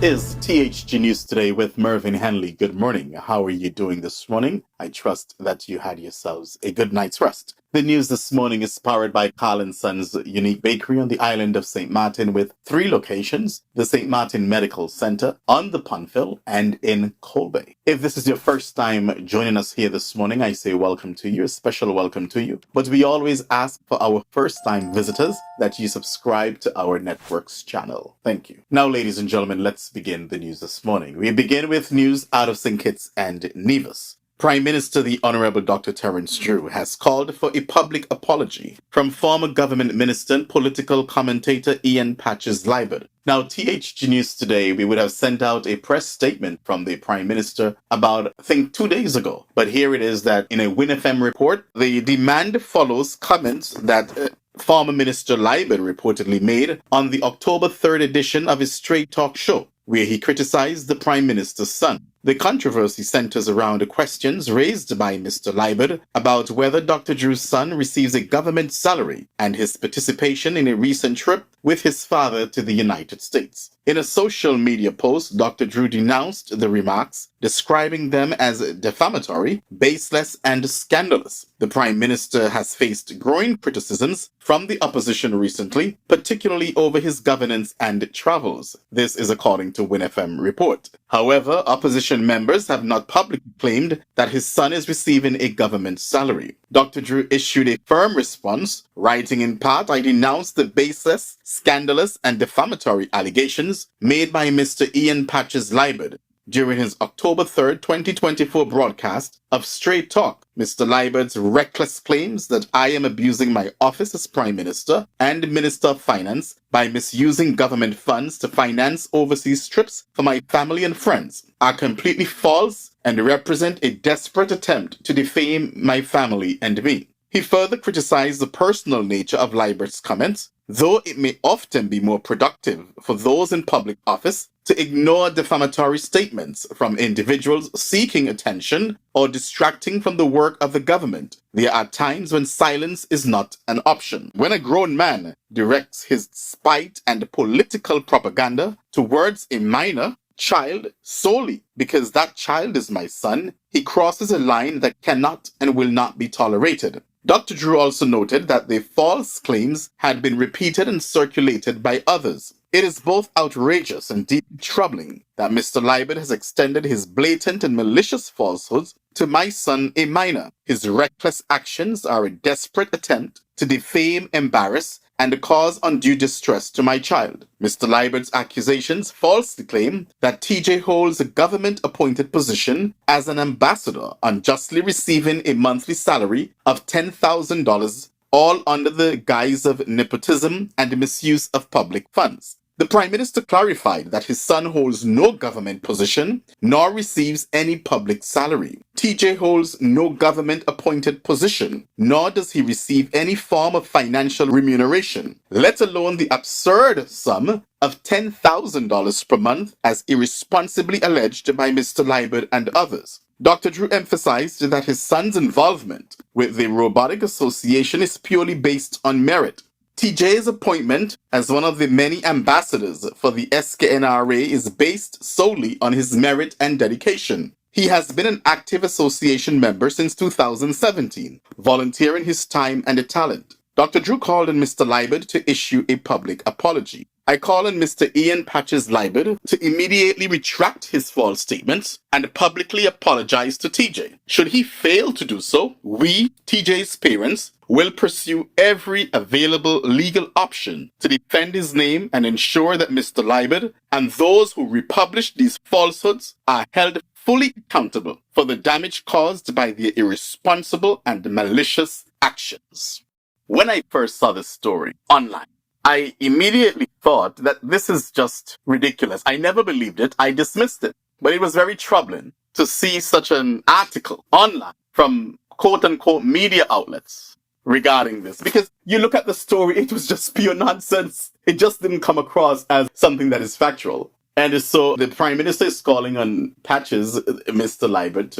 is THG News Today with Mervyn Henley. Good morning. How are you doing this morning? I trust that you had yourselves a good night's rest. The news this morning is powered by Carl & Sons Unique Bakery on the island of St. Martin with 3 locations, the St. Martin Medical Center, on the Punfill, and in Colbay. If this is your first time joining us here this morning, I say welcome to you, a special welcome to you. But we always ask for our first-time visitors that you subscribe to our network's channel. Thank you. Now, ladies and gentlemen, let's begin the news this morning. We begin with news out of St. Kitts and Nevis. Prime Minister the Honourable Dr. Terrance Drew has called for a public apology from former government minister and political commentator Ian Patches Liburd. Now, THG News Today, we would have sent out a press statement from the Prime Minister about, I think, 2 days ago. But here it is that in a WinFM report, the demand follows comments that former Minister Liburd reportedly made on the October 3rd edition of his Straight Talk show, where he criticized the Prime Minister's son. The controversy centers around the questions raised by Mr. Liburd about whether Dr. Drew's son receives a government salary and his participation in a recent trip with his father to the United States. In a social media post, Dr. Drew denounced the remarks, describing them as defamatory, baseless, and scandalous. The Prime Minister has faced growing criticisms from the opposition recently, particularly over his governance and travels. This is according to WinFM report. However, opposition members have not publicly claimed that his son is receiving a government salary. Dr. Drew issued a firm response, writing in part, "I denounce the baseless, scandalous, and defamatory allegations made by Mr. Ian Patches Liburd during his October 3rd, 2024 broadcast of Straight Talk. Mr. Liburd's reckless claims that I am abusing my office as Prime Minister and Minister of Finance by misusing government funds to finance overseas trips for my family and friends are completely false and represent a desperate attempt to defame my family and me." He further criticized the personal nature of Liburd's comments, though it may often be more productive for those in public office to ignore defamatory statements from individuals seeking attention or distracting from the work of the government. There are times when silence is not an option. When a grown man directs his spite and political propaganda towards a minor child solely because that child is my son, he crosses a line that cannot and will not be tolerated. Dr. Drew also noted that the false claims had been repeated and circulated by others. It is both outrageous and deeply troubling that Mr. Liburd has extended his blatant and malicious falsehoods to my son, a minor. His reckless actions are a desperate attempt to defame, embarrass, and cause undue distress to my child. Mr. Liburd's accusations falsely claim that TJ holds a government-appointed position as an ambassador, unjustly receiving a monthly salary of $10,000, all under the guise of nepotism and misuse of public funds. The Prime Minister clarified that his son holds no government position nor receives any public salary. TJ holds no government-appointed position, nor does he receive any form of financial remuneration, let alone the absurd sum of $10,000 per month as irresponsibly alleged by Mr. Liburd and others. Dr. Drew emphasized that his son's involvement with the Robotic Association is purely based on merit. TJ's appointment as one of the many ambassadors for the SKNRA is based solely on his merit and dedication. He has been an active association member since 2017, volunteering his time and talent. Dr. Drew called on Mr. Liburd to issue a public apology. I call on Mr. Ian Patches Liburd to immediately retract his false statements and publicly apologize to TJ. Should he fail to do so, we, TJ's parents, will pursue every available legal option to defend his name and ensure that Mr. Liburd and those who republish these falsehoods are held fully accountable for the damage caused by their irresponsible and malicious actions. When I first saw this story online, I immediately thought that this is just ridiculous. I never believed it. I dismissed it. But it was very troubling to see such an article online from quote-unquote media outlets regarding this. Because you look at the story, it was just pure nonsense. It just didn't come across as something that is factual. And so the Prime Minister is calling on Patches, Mr. Liburd,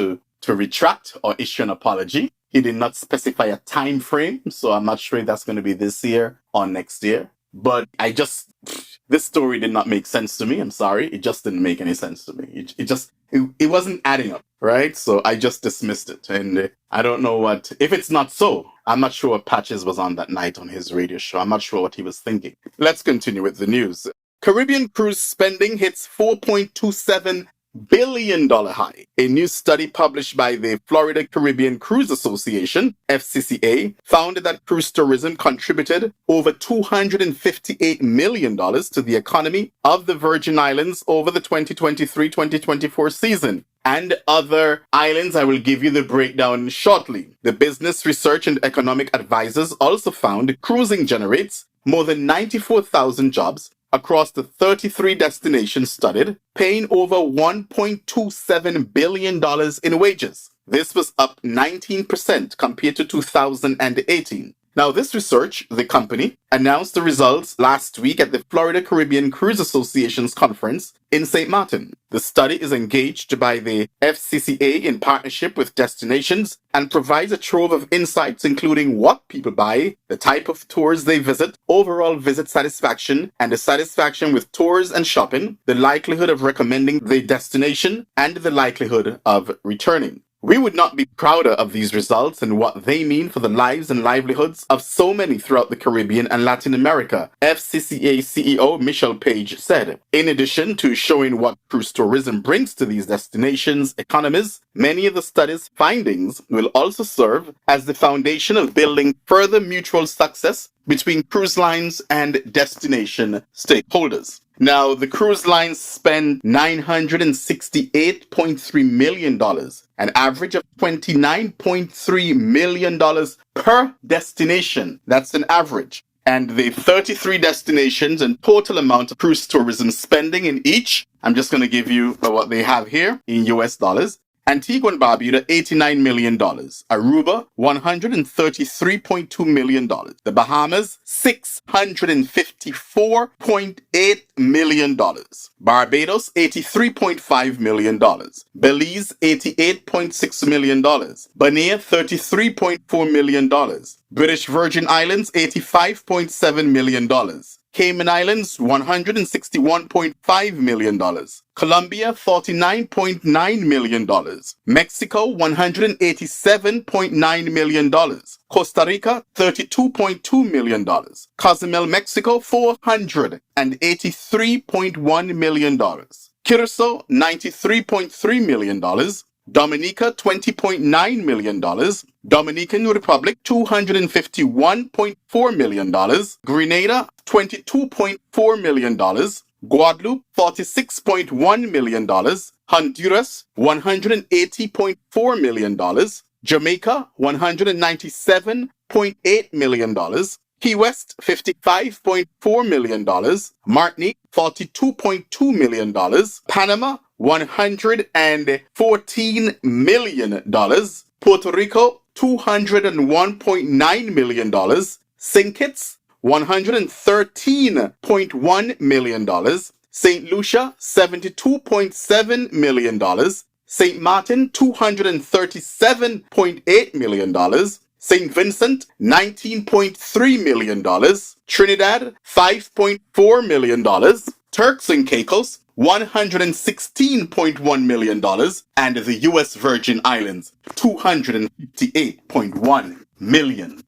to retract or issue an apology. He did not specify a time frame, so I'm not sure if that's going to be this year or next year. But This story did not make sense to me. I'm sorry. It just didn't make any sense to me. It wasn't adding up, right? So I just dismissed it. And I don't know if it's not so, I'm not sure what Patches was on that night on his radio show. I'm not sure what he was thinking. Let's continue with the news. Caribbean cruise spending hits $4.27 billion high. A new study published by the Florida Caribbean Cruise Association, FCCA, found that cruise tourism contributed over $258 million to the economy of the Virgin Islands over the 2023-2024 season. And other islands, I will give you the breakdown shortly. The Business Research and Economic Advisors also found cruising generates more than 94,000 jobs across the 33 destinations studied, paying over $1.27 billion in wages. This was up 19% compared to 2018. Now, this research, the company, announced the results last week at the Florida Caribbean Cruise Association's conference in St. Martin. The study is engaged by the FCCA in partnership with destinations and provides a trove of insights including what people buy, the type of tours they visit, overall visit satisfaction, and the satisfaction with tours and shopping, the likelihood of recommending the destination, and the likelihood of returning. We would not be prouder of these results and what they mean for the lives and livelihoods of so many throughout the Caribbean and Latin America, FCCA CEO Michelle Page said. In addition to showing what cruise tourism brings to these destinations' economies, many of the study's findings will also serve as the foundation of building further mutual success between cruise lines and destination stakeholders. Now, the cruise lines spend $968.3 million, an average of $29.3 million per destination. That's an average. And the 33 destinations and total amount of cruise tourism spending in each, I'm just going to give you what they have here in US dollars. Antigua and Barbuda, $89 million. Aruba, $133.2 million. The Bahamas, $654.8 million. Barbados, $83.5 million. Belize, $88.6 million. Bonaire, $33.4 million. British Virgin Islands, $85.7 million. Cayman Islands, $161.5 million. Colombia, $49.9 million. Mexico, $187.9 million. Costa Rica, $32.2 million. Cozumel, Mexico, $483.1 million. Curacao, $93.3 million. Dominica, $20.9 million. Dominican Republic, $251.4 million. Grenada, $22.4 million. Guadeloupe, $46.1 million. Honduras, $180.4 million. Jamaica, $197.8 million. Key West, $55.4 million. Martinique, $42.2 million. Panama, $114 million. Puerto Rico, $201.9 million. St. Kitts, $113.1 million. St. Lucia, $72.7 million. St. Martin, $237.8 million. St. Vincent, $19.3 million. Trinidad, $5.4 million. Turks and Caicos, $116.1 million. And the U.S. Virgin Islands, $258.1 million.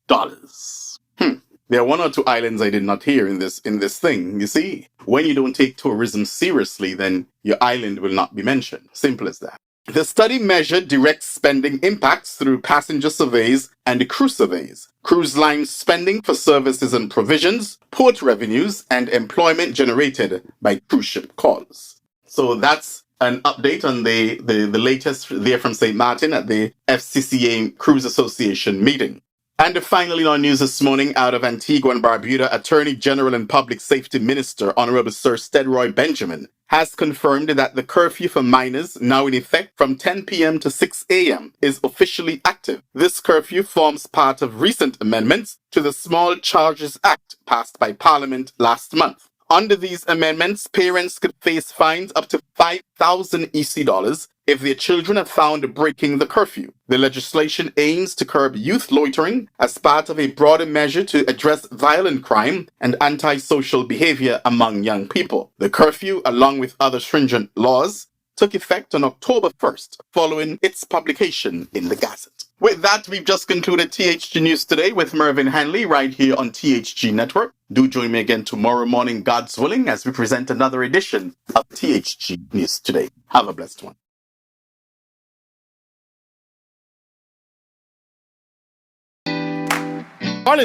There are one or two islands I did not hear in this thing. You see, when you don't take tourism seriously, then your island will not be mentioned. Simple as that. The study measured direct spending impacts through passenger surveys and crew surveys, cruise line spending for services and provisions, port revenues, and employment generated by cruise ship calls. So that's an update on the latest there from St. Martin at the FCCA Cruise Association meeting. And finally, in our news this morning, out of Antigua and Barbuda, Attorney General and Public Safety Minister Honorable Sir Steadroy Benjamin has confirmed that the curfew for minors, now in effect from 10 p.m. to 6 a.m., is officially active. This curfew forms part of recent amendments to the Small Charges Act passed by Parliament last month. Under these amendments, parents could face fines up to 5,000 EC dollars if their children are found breaking the curfew. The legislation aims to curb youth loitering as part of a broader measure to address violent crime and antisocial behavior among young people. The curfew, along with other stringent laws, took effect on October 1st, following its publication in the Gazette. With that, we've just concluded THG News Today with Mervyn Hanley right here on THG Network. Do join me again tomorrow morning, God's willing, as we present another edition of THG News Today. Have a blessed one.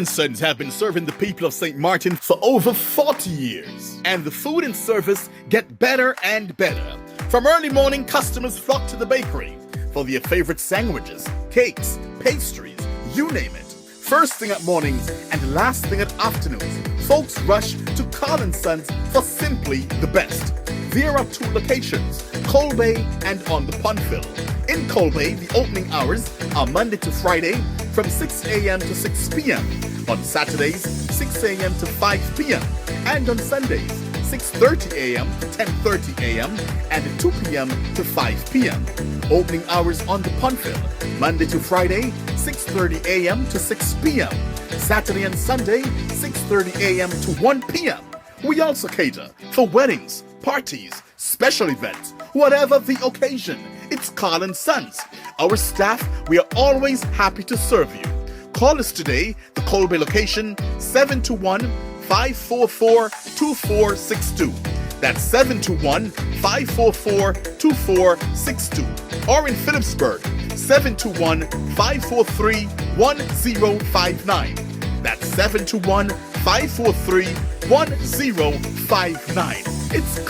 Sons have been serving the people of St. Martin for over 40 years, and the food and service get better and better. From early morning, customers flock to the bakery for their favorite sandwiches, cakes, pastries, you name it. First thing at mornings and last thing at afternoons, folks rush to Sons for simply the best. There are 2 locations, Colbay and on the Punfill. In Colbay, the opening hours are Monday to Friday from 6 a.m. to 6 p.m. On Saturdays, 6 a.m. to 5 p.m. And on Sundays, 6:30 a.m. to 10:30 a.m. and 2 p.m. to 5 p.m. Opening hours on the Punfill, Monday to Friday, 6:30 a.m. to 6 p.m. Saturday and Sunday, 6:30 a.m. to 1 p.m. We also cater for weddings, parties, special events, whatever the occasion. It's Sons. Our staff, we are always happy to serve you. Call us today, the Colbay location, 721-544-2462. That's 721-544-2462. Or in Phillipsburg, 721-543-1059. That's 721-543-1059. It's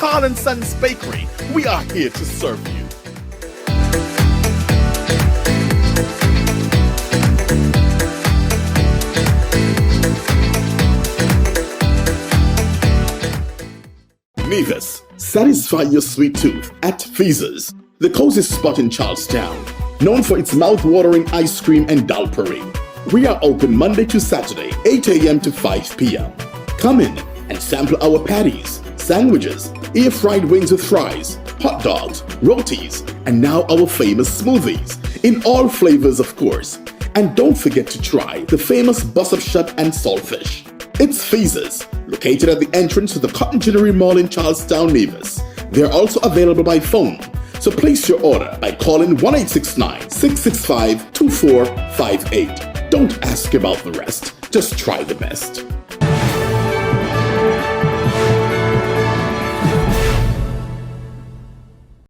Sons Bakery. We are here to serve you. Nevis, satisfy your sweet tooth at Feaser's, the cozy spot in Charlestown, known for its mouth-watering ice cream and dal parade. We are open Monday to Saturday, 8 a.m. to 5 p.m. Come in and sample our patties, sandwiches, air-fried wings with fries, hot dogs, rotis, and now our famous smoothies, in all flavors of course. And don't forget to try the famous bus-up shut and saltfish. It's Feaser's, located at the entrance to the Cotton Ginnery Mall in Charlestown, Nevis. They're also available by phone, so place your order by calling 1-869-665-2458. Don't ask about the rest, just try the best.